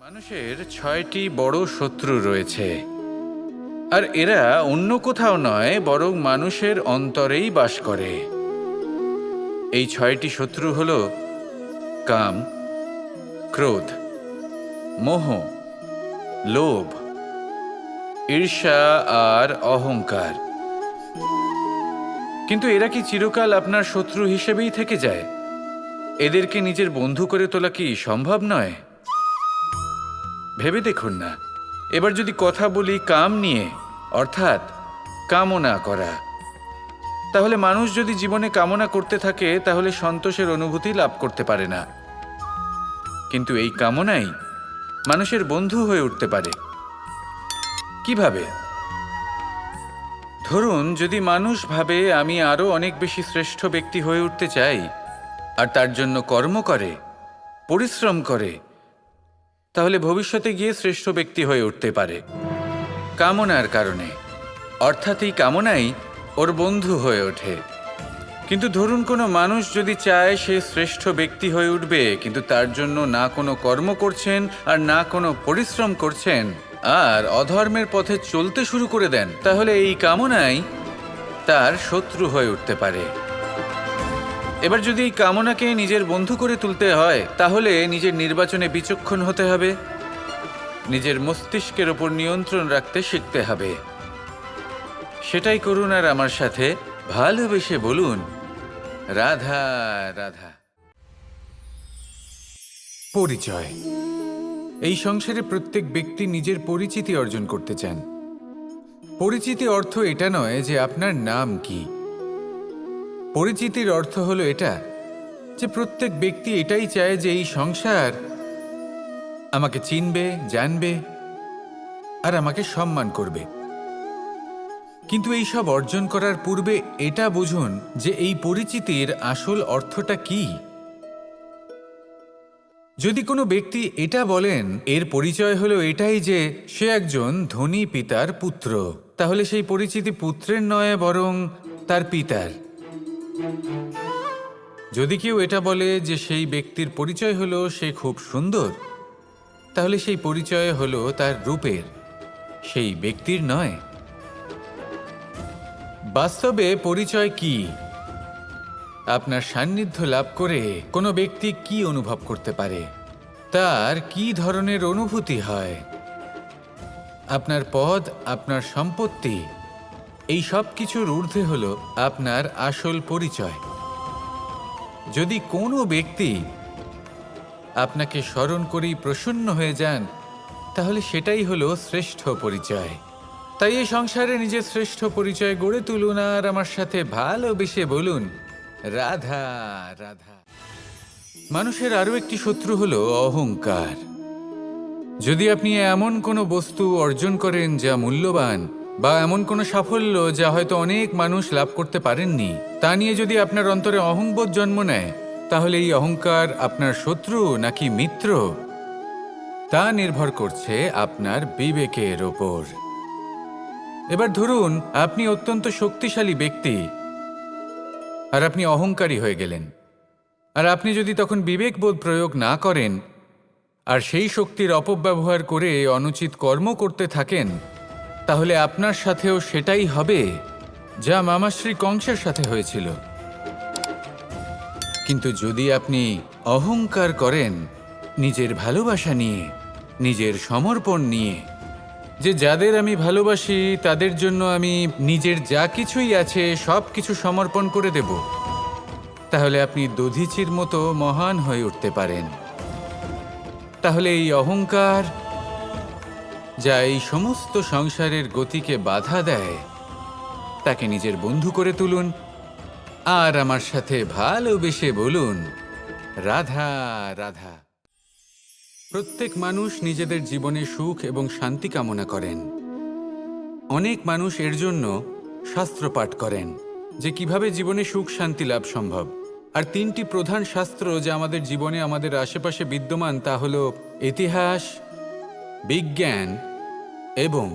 মানুষের ৬টি বড় শত্রু রয়েছে, আর এরা অন্য কোথাও নয় বরং মানুষের অন্তরেই বাস করে। এই ৬টি শত্রু হল কাম, ক্রোধ, মোহ, লোভ, ঈর্ষা আর অহংকার। কিন্তু এরা কি চিরকাল আপনার শত্রু হিসেবেই থেকে যায়? এদেরকে নিজের বন্ধু করে তোলা কি সম্ভব নয়? ভেবে দেখুন না। এবার যদি কথা বলি কাম নিয়ে, অর্থাৎ কামনা করা, তাহলে মানুষ যদি জীবনে কামনা করতে থাকে তাহলে সন্তোষের অনুভূতি লাভ করতে পারে না। কিন্তু এই কামনাই মানুষের বন্ধু হয়ে উঠতে পারে। কিভাবে? ধরুন, যদি মানুষ ভাবে আমি আরো অনেক বেশি শ্রেষ্ঠ ব্যক্তি হয়ে উঠতে চাই, আর তার জন্য কর্ম করে, পরিশ্রম করে, তাহলে ভবিষ্যতে গিয়ে শ্রেষ্ঠ ব্যক্তি হয়ে উঠতে পারে কামনার কারণে। অর্থাৎ এই কামনাই ওর বন্ধু হয়ে ওঠে। কিন্তু ধরুন কোনো মানুষ যদি চায় সে শ্রেষ্ঠ ব্যক্তি হয়ে উঠবে, কিন্তু তার জন্য না কোনো কর্ম করছেন আর না কোনো পরিশ্রম করছেন, আর অধর্মের পথে চলতে শুরু করে দেন, তাহলে এই কামনাই তার শত্রু হয়ে উঠতে পারে। এবার যদি এই কামনাকে নিজের বন্ধু করে তুলতে হয়, তাহলে নিজের নির্বাচনে বিচক্ষণ হতে হবে, নিজের মস্তিষ্কের ওপর নিয়ন্ত্রণ রাখতে শিখতে হবে। সেটাই করুন আর আমার সাথে ভালোবেসে বলুন, রাধা রাধা। পরিচয়। এই সংসারে প্রত্যেক ব্যক্তি নিজের পরিচিতি অর্জন করতে চান। পরিচিতি অর্থ এটা নয় যে আপনার নাম কি। পরিচিতির অর্থ হলো এটা যে প্রত্যেক ব্যক্তি এটাই চায় যে এই সংসার আমাকে চিনবে, জানবে আর আমাকে সম্মান করবে। কিন্তু এই সব অর্জন করার পূর্বে এটা বুঝুন যে এই পরিচিতির আসল অর্থটা কি। যদি কোনো ব্যক্তি এটা বলেন এর পরিচয় হলো এটাই যে সে একজন ধনী পিতার পুত্র, তাহলে সেই পরিচিতি পুত্রের নয় বরং তার পিতার। যদি কেউ এটা বলে যে সেই ব্যক্তির পরিচয় হলো সে খুব সুন্দর, তাহলে সেই পরিচয় হলো তার রূপের, সেই ব্যক্তির নয়। বাস্তবে পরিচয় কি? আপনার সান্নিধ্য লাভ করে কোনো ব্যক্তি কি অনুভব করতে পারে, তার কি ধরনের অনুভূতি হয়, আপনার পদ, আপনার সম্পত্তি, এই সব কিছুর ঊর্ধ্বে হলো আপনার আসল পরিচয়। যদি কোনো ব্যক্তি আপনাকে স্মরণ করেই প্রসন্ন হয়ে যান, তাহলে সেটাই হলো শ্রেষ্ঠ পরিচয়। তাই এই সংসারে নিজের শ্রেষ্ঠ পরিচয় গড়ে তুলুন আর আমার সাথে ভালোবেসে বলুন, রাধা রাধা। মানুষের আরো একটি শত্রু হলো অহংকার। যদি আপনি এমন কোনো বস্তু অর্জন করেন যা মূল্যবান, বা এমন কোনো সাফল্য যা হয়তো অনেক মানুষ লাভ করতে পারেননি, তা নিয়ে যদি আপনার অন্তরে অহংবোধ জন্ম নেয়, তাহলে এই অহংকার আপনার শত্রু নাকি মিত্র তা নির্ভর করছে আপনার বিবেকের ওপর। এবার ধরুন আপনি অত্যন্ত শক্তিশালী ব্যক্তি আর আপনি অহংকারী হয়ে গেলেন, আর আপনি যদি তখন বিবেকবোধ প্রয়োগ না করেন আর সেই শক্তির অপব্যবহার করে অনুচিত কর্ম করতে থাকেন, তাহলে আপনার সাথেও সেটাই হবে যা মামাশ্রী কংসের সাথে হয়েছিল। কিন্তু যদি আপনি অহংকার করেন নিজের ভালোবাসা নিয়ে, নিজের সমর্পণ নিয়ে, যে যাদের আমি ভালোবাসি তাদের জন্য আমি নিজের যা কিছুই আছে সব কিছু সমর্পণ করে দেব, তাহলে আপনি দধিচির মতো মহান হয়ে উঠতে পারেন। তাহলে এই অহংকার যা এই সমস্ত সংসারের গতিকে বাধা দেয়, তাকে নিজের বন্ধু করে তুলুন আর আমার সাথে ভালোবেসে বলুন, রাধা রাধা। প্রত্যেক মানুষ নিজেদের জীবনে সুখ এবং শান্তি কামনা করেন। অনেক মানুষ এর জন্য শাস্ত্র পাঠ করেন যে কিভাবে জীবনে সুখ শান্তি লাভ সম্ভব। আর তিনটি প্রধান শাস্ত্র যা আমাদের জীবনে আমাদের আশেপাশে বিদ্যমান তা হল ইতিহাস, বিজ্ঞান এবং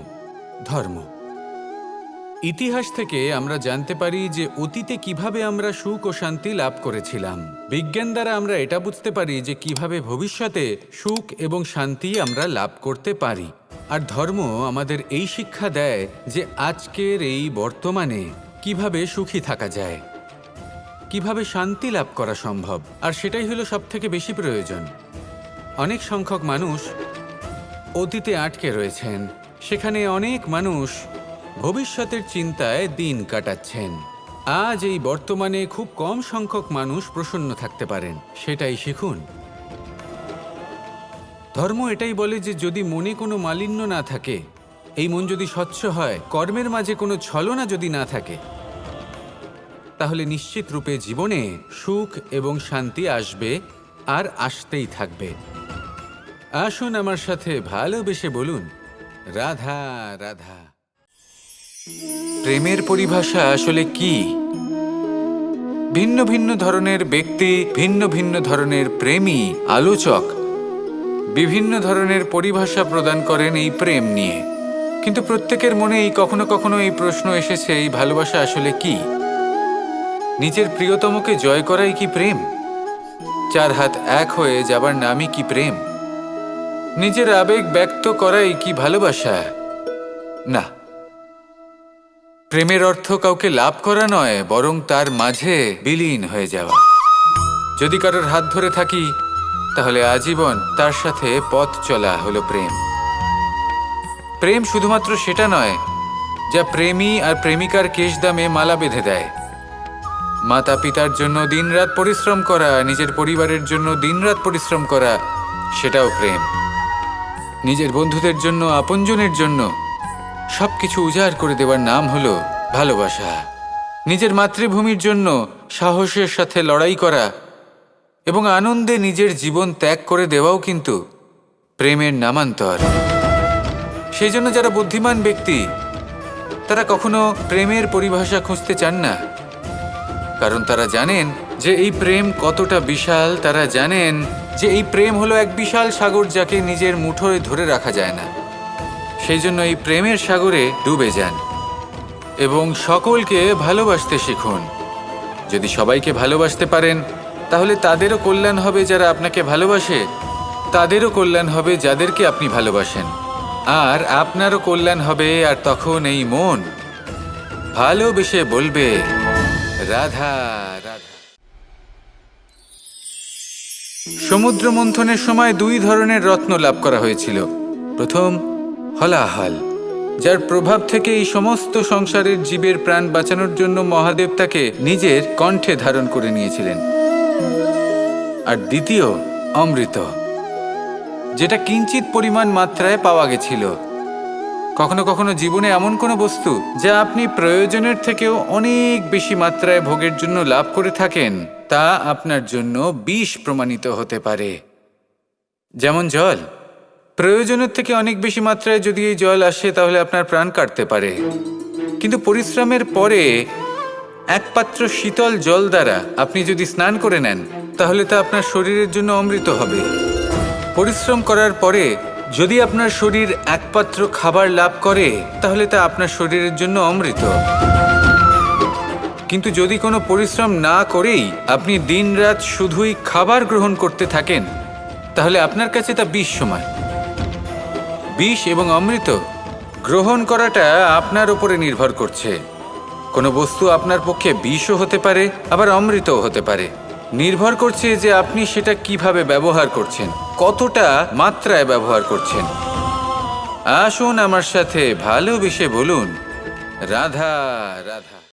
ধর্ম। ইতিহাস থেকে আমরা জানতে পারি যে অতীতে কিভাবে আমরা সুখ ও শান্তি লাভ করেছিলাম। বিজ্ঞান দ্বারা আমরা এটা বুঝতে পারি যে কিভাবে ভবিষ্যতে সুখ এবং শান্তি আমরা লাভ করতে পারি। আর ধর্ম আমাদের এই শিক্ষা দেয় যে আজকের এই বর্তমানে কিভাবে সুখী থাকা যায়, কিভাবে শান্তি লাভ করা সম্ভব। আর সেটাই হলো সবথেকে বেশি প্রয়োজন। অনেক সংখ্যক মানুষ অতীতে আটকে রয়েছেন, সেখানে অনেক মানুষ ভবিষ্যতের চিন্তায় দিন কাটাচ্ছেন। আজ এই বর্তমানে খুব কম সংখ্যক মানুষ প্রসন্ন থাকতে পারেন, সেটাই শিখুন। ধর্ম এটাই বলে যে যদি মনে কোনো মালিন্য না থাকে, এই মন যদি স্বচ্ছ হয়, কর্মের মাঝে কোনো ছলনা যদি না থাকে, তাহলে নিশ্চিত রূপে জীবনে সুখ এবং শান্তি আসবে আর আসতেই থাকবে। আসুন আমার সাথে ভালোবেসে বলুন, রাধা রাধা। প্রেমের পরিভাষা আসলে কি? ভিন্ন ভিন্ন ধরনের ব্যক্তি, ভিন্ন ভিন্ন ধরনের প্রেমী, আলোচক বিভিন্ন ধরনের পরিভাষা প্রদান করেন এই প্রেম নিয়ে। কিন্তু প্রত্যেকের মনেই কখনো কখনো এই প্রশ্ন এসেছে, এই ভালোবাসা আসলে কি? নিজের প্রিয়তমকে জয় করাই কি প্রেম? চার হাত এক হয়ে যাবার নামই কি প্রেম? নিজের আবেগ ব্যক্ত করাই কি ভালোবাসা? না, প্রেমের অর্থ কাউকে লাভ করা নয়, বরং তার মাঝে বিলীন হয়ে যাওয়া। যদি কারোর হাত ধরে থাকি, তাহলে আজীবন তার সাথে পথ চলা হলো প্রেম। প্রেম শুধুমাত্র সেটা নয় যা প্রেমী আর প্রেমিকার কেশদামে মালা বেঁধে দেয়। মাতা পিতার জন্য দিনরাত পরিশ্রম করা, নিজের পরিবারের জন্য দিনরাত পরিশ্রম করা, সেটাও প্রেম। নিজের বন্ধুদের জন্য, আপনজনের জন্য সবকিছু উজাড় করে দেওয়ার নাম হলো ভালোবাসা। নিজের মাতৃভূমির জন্য সাহসের সাথে লড়াই করা এবং আনন্দে নিজের জীবন ত্যাগ করে দেওয়াও কিন্তু প্রেমের নামান্তর। সেই জন্য যারা বুদ্ধিমান ব্যক্তি, তারা কখনো প্রেমের পরিভাষা খুঁজতে চান না, কারণ তারা জানেন যে এই প্রেম কতটা বিশাল। তারা জানেন যে এই প্রেম হলো এক বিশাল সাগর, যাকে নিজের মুঠোয় ধরে রাখা যায় না। সেই জন্য এই প্রেমের সাগরে ডুবে যান এবং সকলকে ভালোবাসতে শিখুন। যদি সবাইকে ভালোবাসতে পারেন, তাহলে তাদেরও কল্যাণ হবে যারা আপনাকে ভালোবাসে, তাদেরও কল্যাণ হবে যাদেরকে আপনি ভালোবাসেন, আর আপনারও কল্যাণ হবে। আর তখন এই মন ভালোবেসে বলবে, রাধা রাধা। সমুদ্র মন্থনের সময় দুই ধরনের রত্ন লাভ করা হয়েছিল। প্রথম হলাহল, যার প্রভাব থেকে এই সমস্ত সংসারের জীবের প্রাণ বাঁচানোর জন্য মহাদেব তাকে নিজের কণ্ঠে ধারণ করে নিয়েছিলেন। আর দ্বিতীয় অমৃত, যেটা কিঞ্চিত পরিমাণ মাত্রায় পাওয়া গেছিল। কখনো কখনো জীবনে এমন কোনো বস্তু যা আপনি প্রয়োজনের থেকেও অনেক বেশি মাত্রায় ভোগের জন্য লাভ করে থাকেন, তা আপনার জন্য বিষ প্রমাণিত হতে পারে। যেমন জল, প্রয়োজনের থেকে অনেক বেশি মাত্রায় যদি এই জল আসে, তাহলে আপনার প্রাণ কাটতে পারে। কিন্তু পরিশ্রমের পরে এক পাত্র শীতল জল দ্বারা আপনি যদি স্নান করে নেন, তাহলে তা আপনার শরীরের জন্য অমৃত হবে। পরিশ্রম করার পরে যদি আপনার শরীর এক পাত্র খাবার লাভ করে, তাহলে তা আপনার শরীরের জন্য অমৃত। কিন্তু যদি কোনো পরিশ্রম না করেই আপনি দিনরাত শুধুই খাবার গ্রহণ করতে থাকেন, তাহলে আপনার কাছে তা বিষ সমান। বিষ এবং অমৃত গ্রহণ করাটা আপনার উপরে নির্ভর করছে। কোনো বস্তু আপনার পক্ষে বিষও হতে পারে, আবার অমৃতও হতে পারে। নির্ভর করছে যে আপনি সেটা কিভাবে ব্যবহার করছেন, কতটা মাত্রায় ব্যবহার করছেন। আসুন আমার সাথে ভালোবেসে বলুন, রাধা রাধা।